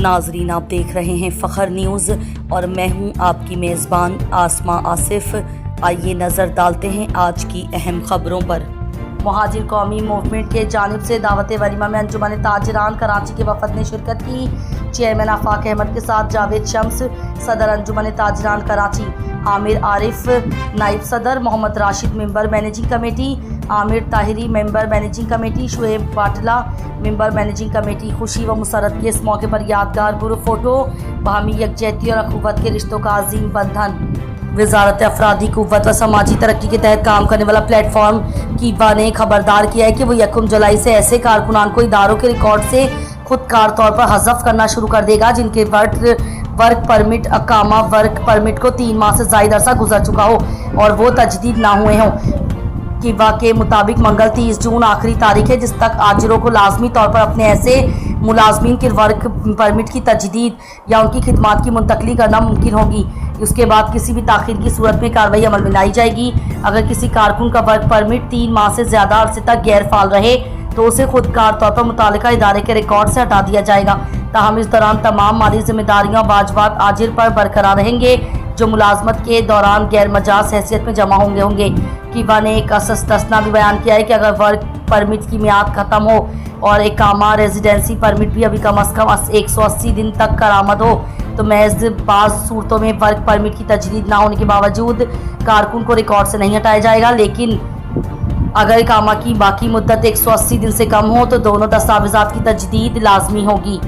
नाजरीन, आप देख रहे हैं फ़ख्र न्यूज़ और मैं हूं आपकी मेज़बान आसमा आसिफ। आइए नज़र डालते हैं आज की अहम खबरों पर। मुहाजिर कौमी मूवमेंट के जानिब से दावत वलीमा में अंजुमन ताजिरान कराची के वफद ने शिरकत की। चेयरमैन आफाक अहमद के साथ जावेद शम्स, सदर अंजुमन ताजिरान कराची आमिर आरिफ, नाइब सदर Mohammad Rashid member managing committee, Amir Tahiri member managing committee, Shoaib Batla member managing committee. खुशी व मुसरत के इस मौके पर यादगार ग्रुप फ़ोटो, बाहमी यकजहती और अखुवत के रिश्तों का अजीम बंधन। वजारत अफरादी कुव्वत व समाजी तरक्की के तहत काम करने वाला प्लेटफॉर्म कीवा ने खबरदार किया है कि वो 1 जुलाई से ऐसे कारकुनान को इदारों के रिकॉर्ड से खुदकार तौर पर हज़फ करना शुरू कर देगा जिनके वर्क परमिट अकामा वर्क परमिट को 3 माह से ज़ायद अरसा गुजर चुका हो और वो तजदीद ना हुए हों। किवा के मुताबिक मंगल 30 जून आखिरी तारीख है जिस तक आजिरों को लाजमी तौर पर अपने ऐसे मुलाजमीन के वर्क परमिट की तजदीद या उनकी खिदमात की मुंतकली करना मुमकिन होगी। उसके बाद किसी भी ताख़ीर की सूरत में कार्रवाई अमल में लाई जाएगी। अगर किसी कारकुन का वर्क परमिट 3 माह से ज़्यादा अरसे तक गैर फाल रहे तो उसे खुदकार तौर पर मुतालिका इदारे के रिकॉर्ड से हटा दिया जाएगा। ताहम इस दौरान तमाम माली जिम्मेदारियाँ वाजबात आजिर पर बरकरार रहेंगे जो मुलाजमत के दौरान गैर मजाज हैसियत में जमा होंगे। किवा ने एक असस्तना भी बयान किया है कि अगर वर्क परमिट की मियाद ख़त्म हो और इकामा रेजिडेंसी परमिट भी अभी कम अज़ कम 180 दिन तक करामद हो तो महज बाज़ सूरतों में वर्क परमिट की तजदीद ना होने के बावजूद कारकुन को रिकॉर्ड से नहीं हटाया जाएगा। लेकिन अगर इकामा की बाकी मुद्दत 180 दिन से कम हो तो दोनों दस्तावेज़ात की तजदीद लाजमी होगी।